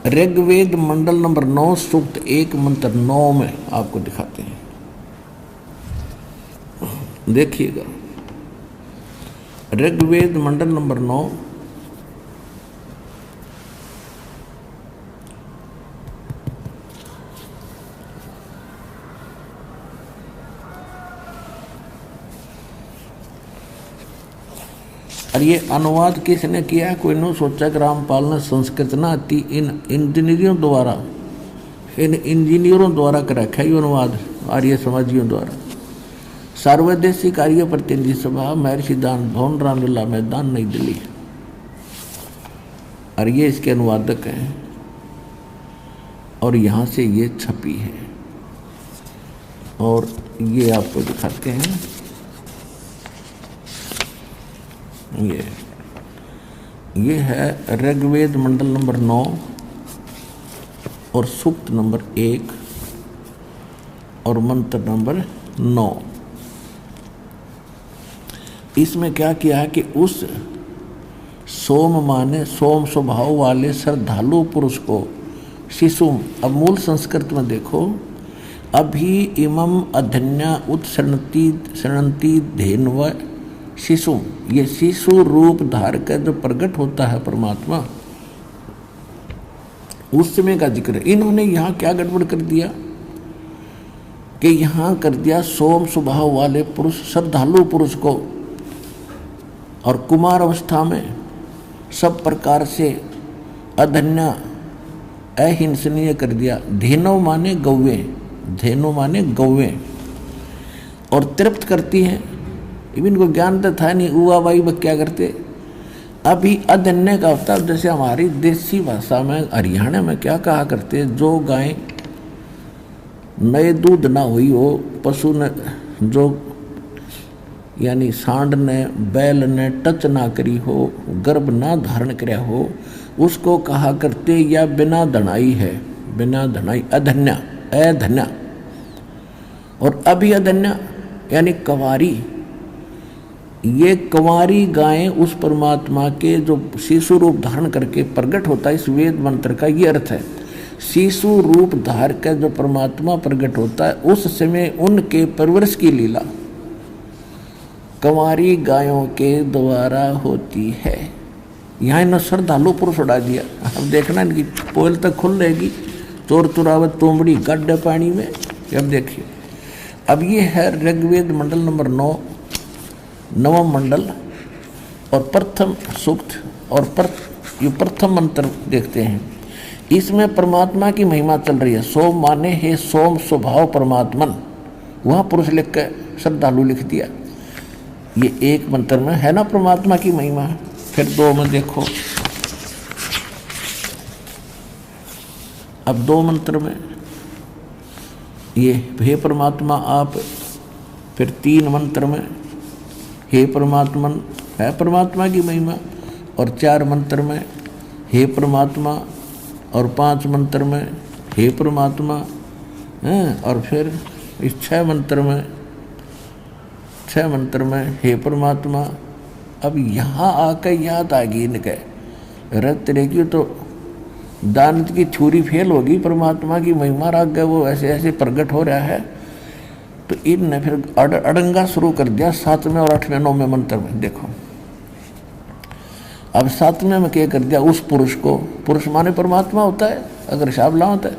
ऋग्वेद मंडल number 9 सूक्त 1 मंत्र 9 में आपको दिखाते हैं, देखिएगा। ऋग्वेद मंडल नंबर 9 और ये अनुवाद किसने किया है? कोई नहीं सोचा कि रामपाल ने संस्कृत ना आती, इन इंजीनियरों द्वारा कर रखा है ये अनुवाद आर्य समाजियों द्वारा। सर्वदेशी कार्य प्रतिनिधि सभा, महर्षि दान भवन, रामलीला मैदान, नई दिल्ली। और ये इसके अनुवादक हैं और यहाँ से ये छपी है और ये आपको दिखाते हैं। ये है ऋग्वेद मंडल नंबर 9 और सूक्त नंबर 1 और मंत्र नंबर 9। इसमें क्या किया है कि उस सोम माने सोम स्वभाव वाले श्रद्धालु पुरुष को शिशुम, अब मूल संस्कृत में देखो, अभी इमम अधन्या उत्सरणती धेन्व शिशु, ये शिशु रूप धार कर जो प्रकट होता है परमात्मा, उस समय का जिक्र है। इन्होंने यहाँ क्या गड़बड़ कर दिया कि यहाँ कर दिया सोम स्वभाव वाले पुरुष, श्रद्धालु पुरुष को, और कुमार अवस्था में सब प्रकार से अधन्या अहिंसनीय कर दिया। धेनो माने गौवे, धेनो माने गौवे, और तृप्त करती हैं। इनको ज्ञान तो था नहीं, उवा बाई वह क्या करते। अभी अधन्य का होता है, जैसे हमारी देसी भाषा में हरियाणा में क्या कहा करते, जो गाय नए दूध ना हुई हो, पशु ने जो यानी सांड ने बैल ने टच ना करी हो, गर्भ ना धारण कराया हो, उसको कहा करते या बिना धनाई है, बिना धनाई अधन्या, अधन्या। और अभी अधन्या यानी कंवारी, ये कंवारी गायें उस परमात्मा के जो शिशु रूप धारण करके प्रकट होता है, इस वेद मंत्र का ये अर्थ है। शिशु रूप धार कर जो परमात्मा प्रकट होता है, उस समय उनके परवरिश की लीला कंवारी गायों के द्वारा होती है। यहाँ इन्होंने श्रद्धालु पुरुष उड़ा दिया। अब देखना इनकी पोल तक खुल रहेगी, चोर चुरावत तोमड़ी गड्ढे पानी में। अब देखिए, अब ये है ऋग्वेद मंडल नंबर 9 नवम मंडल और प्रथम सूक्त और प्रथम मंत्र देखते हैं। इसमें परमात्मा की महिमा चल रही है। सोम माने है सोम स्वभाव परमात्मन, वहाँ पुरुष लिख के श्रद्धालु लिख दिया। ये एक मंत्र में है ना परमात्मा की महिमा। फिर 2 में देखो, अब 2 मंत्र में ये हे परमात्मा आप। फिर 3 मंत्र में हे परमात्मन, है परमात्मा की महिमा। और 4 मंत्र में हे परमात्मा, और 5 मंत्र में हे परमात्मा, और फिर इस 6 मंत्र में हे परमात्मा। अब यहाँ आकर याद आ गई इनके, रत रहेगी तो दानत की छुरी फेल होगी, परमात्मा की महिमा राग गए, वो ऐसे ऐसे प्रकट हो रहा है। तो इनने फिर अड़ंगा शुरू कर दिया 7वें और 8वें 9वें मंत्र में। देखो अब 7वें में क्या कर दिया, उस पुरुष को, पुरुष माने परमात्मा होता है, अगर हिसाब लाओ तो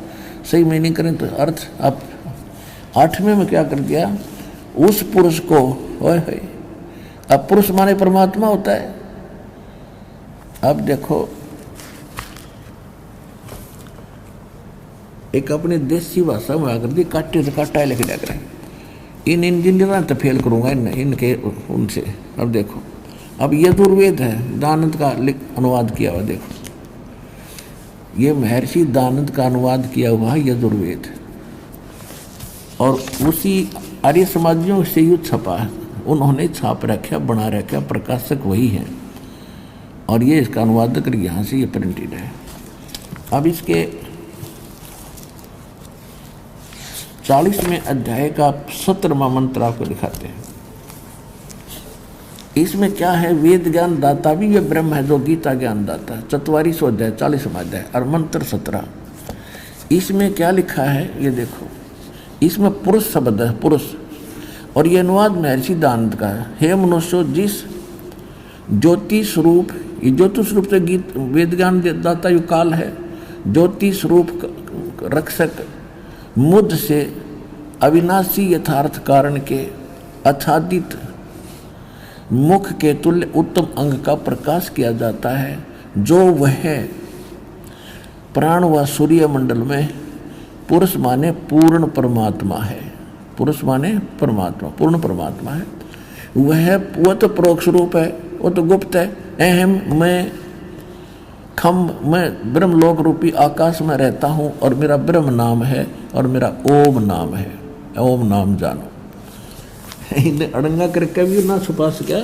सही मीनिंग करें तो अर्थ। अब 8वें में क्या कर दिया, उस पुरुष को, ओए होए, अब पुरुष माने परमात्मा होता है। अब देखो एक अपनी देसी भाषा में आकर दी, काटे से काटा लिख दिया करें। इन इंजीनियर तो फेल करूंगा इनके उनसे। अब देखो, अब यजुर्वेद है, दानंद का अनुवाद किया हुआ। देखो ये महर्षि दानंद का अनुवाद किया हुआ यजुर्वेद, और उसी आर्य समाजियों से युद्ध छपा है, उन्होंने छाप रखा, बना रखा, प्रकाशक वही हैं, और ये इसका अनुवादक यहाँ से ये प्रिंटेड है। अब इसके 40वें अध्याय का 17वां मंत्र आपको दिखाते हैं। इसमें क्या है, वेद ज्ञान दाता भी वे ब्रह्म है जो गीता ज्ञान दाता है। 44 अध्याय 40 अध्याय और मंत्र 17। इसमें क्या लिखा है ये देखो, इसमें पुरुष शब्द है, पुरुष। और ये अनुवाद महर्षि दानंद का है। हे मनुष्य, जिस ज्योति स्वरूप, ये ज्योति स्वरूप से गीत वेद ज्ञान दाता यु काल है, ज्योति स्वरूप रक्षक मुद से अविनाशी यथार्थ कारण के आच्छादित मुख के तुल्य उत्तम अंग का प्रकाश किया जाता है, जो वह प्राण व सूर्य मंडल में पुरुष माने पूर्ण परमात्मा है। पुरुष माने परमात्मा, पूर्ण परमात्मा है। वह तो परोक्ष रूप है, वो तो गुप्त है। अहम मैं ब्रह्मलोक रूपी आकाश में रहता हूँ और मेरा ब्रह्म नाम है और मेरा ओम नाम है। ओम नाम जानो। इन्हें अड़ंगा करके भी ना छुपा सका।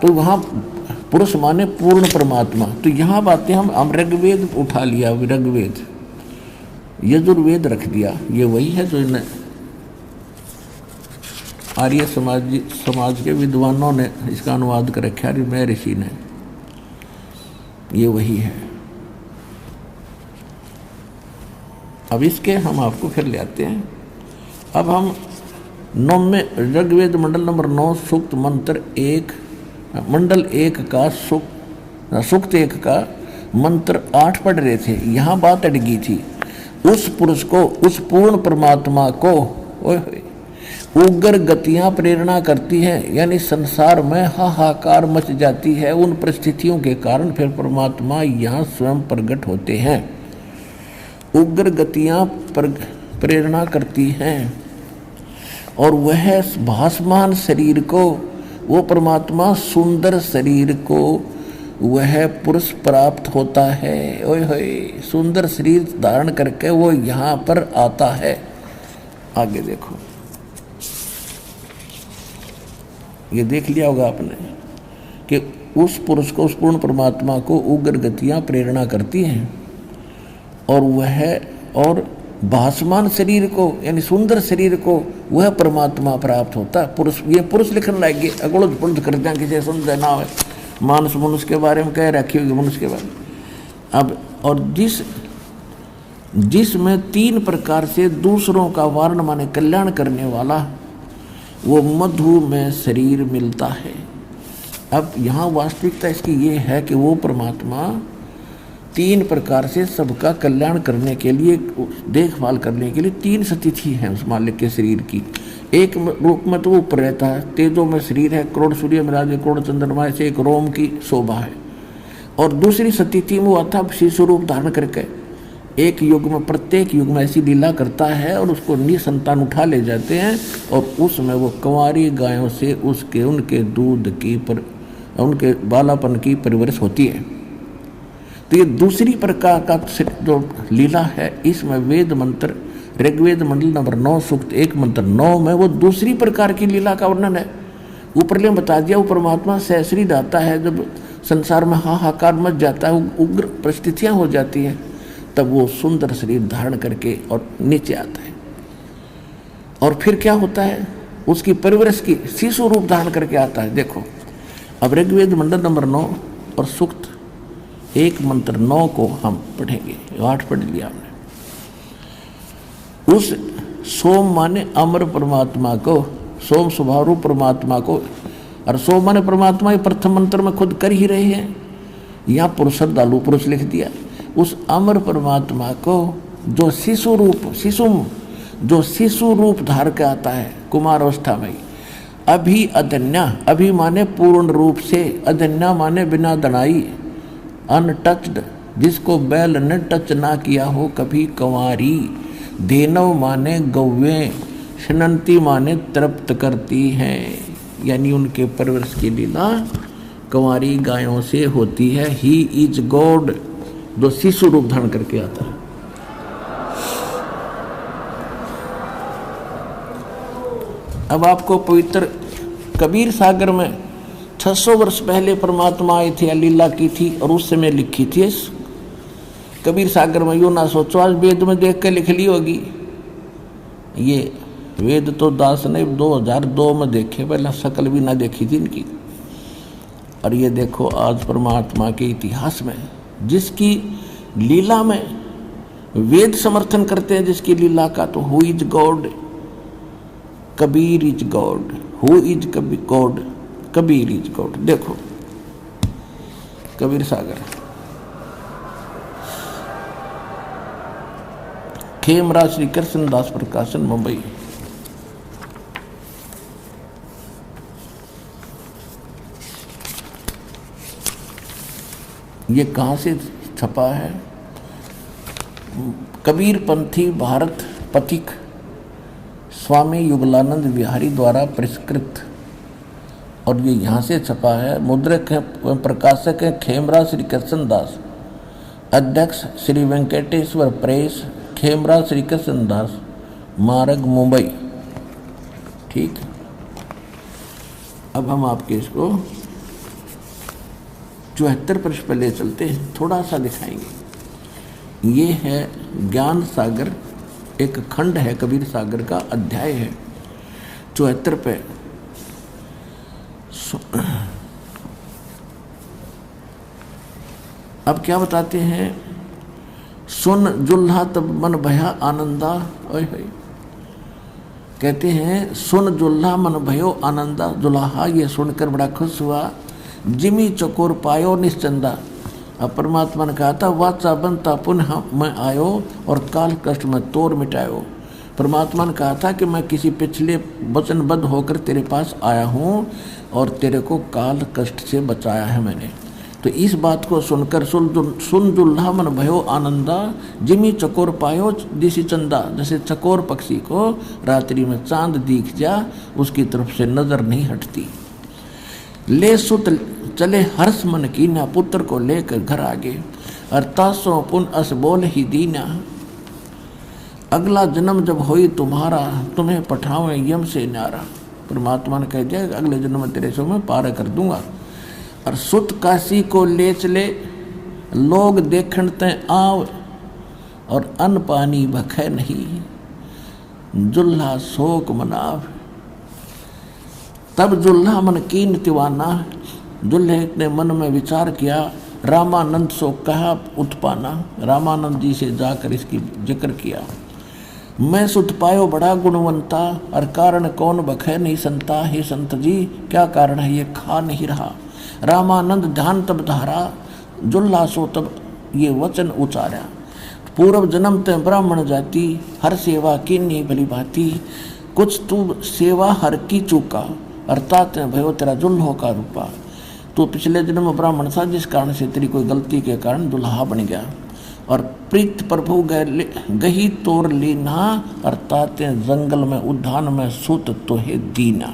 तो वहां पुरुष माने पूर्ण परमात्मा। तो यहाँ बातें हम ऋग्वेद उठा लिया, ऋग्वेद यजुर्वेद रख दिया। ये वही है जो इन्हें आर्य समाज के विद्वानों ने इसका अनुवाद कर रखा है, मैं ऋषि ने। ये वही है। अब इसके हम आपको फिर ले आते हैं। अब हम 9वें ऋग्वेद मंडल नंबर 9 सूक्त मंत्र 1 मंडल 1 का सूक्त 1 का मंत्र 8 पढ़ रहे थे। यहाँ बात अटकी थी। उस पुरुष को, उस पूर्ण परमात्मा को उग्र गतियां प्रेरणा करती हैं, यानी संसार में हाहाकार मच जाती है। उन परिस्थितियों के कारण फिर परमात्मा यहाँ स्वयं प्रकट होते हैं। उग्र गतियां प्रेरणा करती हैं और वह भासमान शरीर को, वो परमात्मा सुंदर शरीर को वह पुरुष प्राप्त होता है। ओए होए, सुंदर शरीर धारण करके वो यहाँ पर आता है। आगे देखो, ये देख लिया होगा आपने कि उस पुरुष को, उस पूर्ण परमात्मा को उग्र गतियां प्रेरणा करती हैं और भासमान शरीर को, यानी सुंदर शरीर को वह परमात्मा प्राप्त होता है। पुरुष, ये पुरुष लिखने लगे, अगुड़ पुरुष कर दें, किसी समझे ना हो। मानस मनुष्य के बारे में कह रखी होगी, मनुष्य के बारे में। अब और जिसमें 3 प्रकार से दूसरों का वारण माने कल्याण करने वाला वो मधु में शरीर मिलता है। अब यहाँ वास्तविकता इसकी ये है कि वो परमात्मा 3 प्रकार से सबका कल्याण करने के लिए, देखभाल करने के लिए 3 स्थिति है उस मालिक के शरीर की। एक रूप में तो वो ऊपर रहता है, तेजों में शरीर है, करोड़ सूर्य में राजे, करोड़ चंद्रमा से एक रोम की शोभा है। और दूसरी स्थिति में वो आता शिशु रूप धारण करके एक युग में, प्रत्येक युग में ऐसी लीला करता है और उसको निसंतान उठा ले जाते हैं और उसमें वो कुंवारी गायों से उनके दूध की उनके बालापन की परवरिश होती है। तो ये दूसरी प्रकार का जो लीला है, इसमें वेद मंत्र ऋग्वेद मंडल नंबर 9 सूक्त 1 मंत्र 9 में वो दूसरी प्रकार की लीला का वर्णन है। ऊपर बता दिया, वो परमात्मा सहस्री दाता है। जब संसार में हाहाकार मच जाता है, उग्र परिस्थितियां हो जाती हैं, तब वो सुंदर शरीर धारण करके और नीचे आता है। और फिर क्या होता है, उसकी परवरिश की शिशु रूप धारण करके आता है। देखो, अब ऋग्वेद मंडल नंबर 9 और सूक्त 1 मंत्र 9 को हम पढ़ेंगे। 8 पढ़ लिया हमने। उस सोम माने अमर परमात्मा को, सोम स्वभाव रूप परमात्मा को, और सोम माने परमात्मा, ये प्रथम मंत्र में खुद कर ही रहे हैं। यहाँ पुरुष श्रद्धालु पुरुष लिख दिया। उस अमर परमात्मा को जो शिशु रूप धार के आता है कुमार अवस्था में, अभी अदन्या, अभी माने पूर्ण रूप से, अदन्या माने बिना दनाई, अनटच्ड, जिसको बैल ने टच ना किया हो कभी, कंवारी, धेनव माने गौवें, शनंती माने तृप्त करती हैं, यानी उनके परवरिश की लीला कंवारी गायों से होती है। ही इज गॉड, जो शिशु रूप धारण करके आता है। अब आपको पवित्र कबीर सागर में 600 वर्ष पहले परमात्मा आए थे, लीला की थी और उस समय लिखी थी। कबीर सागर में यूं ना सोचो, आज वेद में देख के लिख ली होगी, ये वेद तो दास ने 2002 में देखे, पहले शकल भी ना देखी थी इनकी। और ये देखो आज परमात्मा के इतिहास में जिसकी लीला में वेद समर्थन करते हैं, जिसकी लीला का, तो who is God, Kabir is God, who is God, Kabir is God. देखो कबीर सागर, खेमराज श्री कृष्णदास प्रकाशन, मुंबई। ये कहाँ से छपा है? कबीर पंथी भारत पथिक स्वामी युगलानंद विहारी द्वारा परिष्कृत, और ये यहाँ से छपा है। मुद्रक है, प्रकाशक है खेमराज श्री कृष्णदास, अध्यक्ष श्री वेंकटेश्वर प्रेस, खेमराज श्री कृष्णदास मार्ग, मुंबई। ठीक, अब हम आपके इसको 74 पृष्ठ पर ले चलते हैं, थोड़ा सा दिखाएंगे। ये है ज्ञान सागर, एक खंड है कबीर सागर का, अध्याय है 74 पे। अब क्या बताते हैं? सुन जुल्हा तब मन भया आनंदा, ओए होए, कहते हैं सुन जुल्हा मन भयो आनंदा। जुल्हा ये सुनकर बड़ा खुश हुआ। जिमी चकोर पायो निश्चंदा। अब परमात्मा ने कहा था वाचा बनता पुनः मैं आयो और काल कष्ट में तोड़ मिटायो। परमात्मा ने कहा था कि मैं किसी पिछले वचनबद्ध होकर तेरे पास आया हूँ और तेरे को काल कष्ट से बचाया है मैंने। तो इस बात को सुनकर सुन जुल्हा मन भयो आनंदा, जिमी चकोर पायो दिशी चंदा। जैसे चकोर पक्षी को रात्रि में चांद दिख जा, उसकी तरफ से नजर नहीं हटती। ले सुत चले हर्ष मन कीना, पुत्र को लेकर घर आगे। अर्थासों पुन अस बोल ही दीना। अगला जन्म जब होई तुम्हारा, तुम्हें पठावे यम से न्यारा। परमात्मा ने कह दिया अगले जन्म में तेरे से मैं पार कर दूंगा। और सुत काशी को ले चले, लोग देखण ते आव, और अन्न पानी भखे नहीं, जुल्हा शोक मनाव। तब जुल्हा मन कीन तिवाना, दुल्हे ने मन में विचार किया, रामानंद सो कहा उत्पाना। रामानंद जी से जाकर इसकी जिक्र किया। मैं सुत पायो बड़ा गुणवंता, और कारण कौन बखे नहीं संता। हे संत जी क्या कारण है, ये खा नहीं रहा। रामानंद ध्यान तब धारा, जुल्हा सो तब ये वचन उचारा। पूर्व जन्म ते ब्राह्मण जाति, हर सेवा की नहीं भली भांति। कुछ तू सेवा हर की चूका, अर्थात भयो तेरा जुल्हो का रूपा। तो पिछले जन्म में ब्राह्मण था, जिस कारण से तेरी कोई गलती के कारण दुल्हा बन गया। और प्रीत प्रभु गही तोर लीना, अर्थात जंगल में उद्यान में सुत तोहे दीना।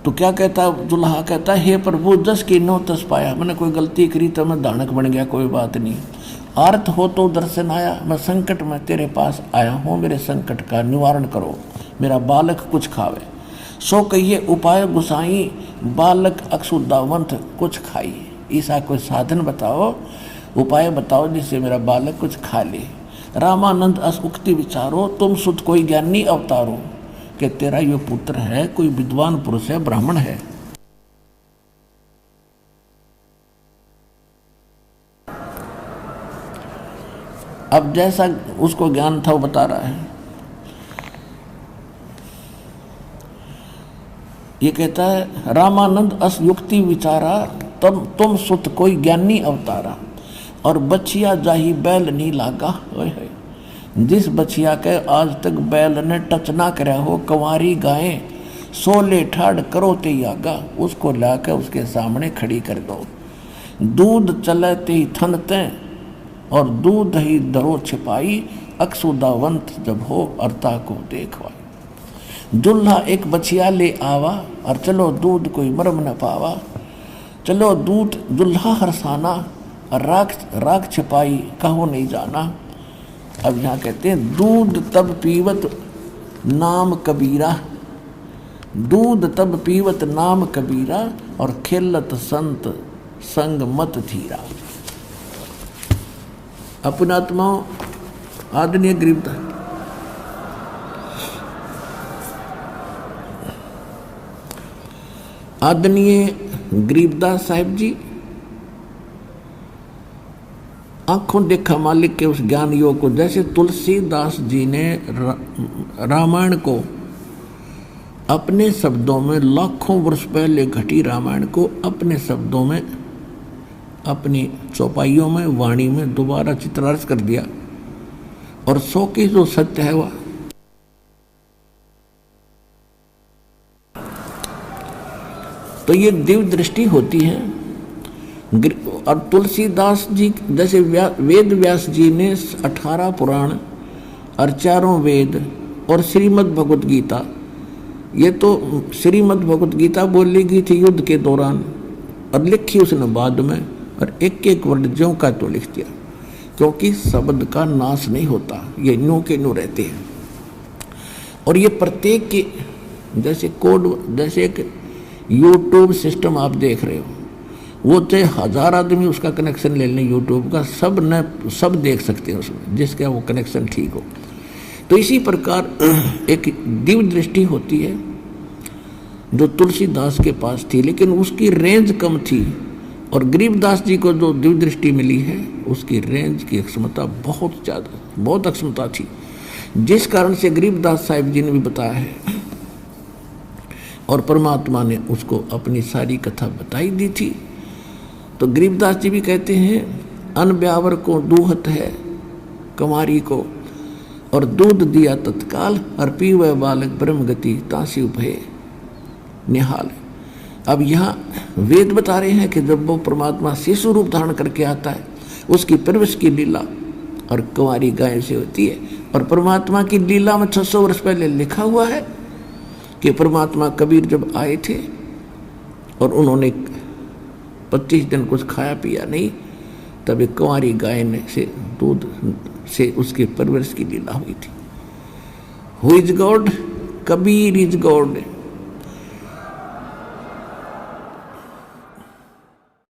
तो क्या कहता दुल्हा, कहता हे प्रभु जस की नो तस पाया। मैंने कोई गलती करी तो मैं दानक बन गया, कोई बात नहीं। आर्त हो तो दर्शन आया, मैं संकट में तेरे पास आया हूँ, मेरे संकट का निवारण करो, मेरा बालक कुछ खावे। सो कहिए उपाय गुसाई, बालक अक्षुदावंत कुछ खाई। ऐसा कोई साधन बताओ, उपाय बताओ जिससे मेरा बालक कुछ खा ले। रामानंद अस उक्ति विचारो, तुम सुध कोई ज्ञानी अवतारो। कि तेरा ये पुत्र है, कोई विद्वान पुरुष है, ब्राह्मण है। अब जैसा उसको ज्ञान था वो बता रहा है। ये कहता है रामानंद अस युक्ति विचारा, तब तुम सुत कोई ज्ञानी अवतारा। और बछिया जाही बैल नहीं लागा। जिस बछिया के आज तक बैल ने टच ना करा हो, कंवारी गायें सोले ठाड़ करो ते यागा, उसको लाकर उसके सामने खड़ी कर दो। दूध चलते ही थनते, और दूध ही दरो छिपाई, अक्षुदावंत जब हो अर्ता को देखवाई। दुल्हा एक बछिया ले आवा, और चलो दूध कोई मरम न पावा। चलो दूध दुल्हा हरसाना, और राख छिपाई कहो नहीं जाना। अब यहाँ कहते हैं दूध तब पीवत नाम कबीरा, दूध तब पीवत नाम कबीरा, और खेलत संत संग मत धीरा। अपनात्मा आदरणीय गरीब आदरणीय गरीबदास साहिब जी आंखों देखा मालिक के उस ज्ञान योग को, जैसे तुलसीदास जी ने रामायण को अपने शब्दों में, लाखों वर्ष पहले घटी रामायण को अपने शब्दों में, अपनी चौपाइयों में, वाणी में दोबारा चित्रार्थ कर दिया, और 100 की जो सत्य है वह तो ये दिव्य दृष्टि होती है। और तुलसीदास जी जैसे वेद व्यास जी ने 18 पुराण और 4 वेद और श्रीमद् भगवत गीता, ये तो श्रीमद् भगवत गीता बोली गई थी युद्ध के दौरान और लिखी उसने बाद में, और एक एक वर्ड ज्यों का तो लिख दिया, क्योंकि शब्द का नाश नहीं होता, ये न्यू के न्यू रहते हैं। और ये प्रत्येक के जैसे कोड, जैसे एक यूट्यूब सिस्टम आप देख रहे हो, वो चाहे 1000 आदमी उसका कनेक्शन ले लें यूट्यूब का, सब देख सकते हैं उसमें, जिसका वो कनेक्शन ठीक हो। तो इसी प्रकार एक दिव्य दृष्टि होती है जो तुलसीदास के पास थी, लेकिन उसकी रेंज कम थी, और गरीबदास जी को जो दिव्य दृष्टि मिली है उसकी रेंज की क्षमता बहुत ज़्यादा, बहुत अक्षमता थी, जिस कारण से गरीबदास साहिब जी ने भी बताया है, और परमात्मा ने उसको अपनी सारी कथा बताई दी थी। तो गरीबदास जी भी कहते हैं, अन ब्यावर को दूहत है कुमारी को, और दूध दिया तत्काल, और पीवे बालक ब्रह्म गति तासी उपहे निहाल। अब यहाँ वेद बता रहे हैं कि जब वो परमात्मा शिशु रूप धारण करके आता है, उसकी परवरिश की लीला और कुंवारी गाय से होती है। और परमात्मा की लीला में 600 वर्ष पहले लिखा हुआ है कि परमात्मा कबीर जब आए थे और उन्होंने 25 दिन कुछ खाया पिया नहीं, तब एक कुंवारी गाय ने से दूध से उसकी परवरिश की लीला हुई थी। Who is God? Kabir is God.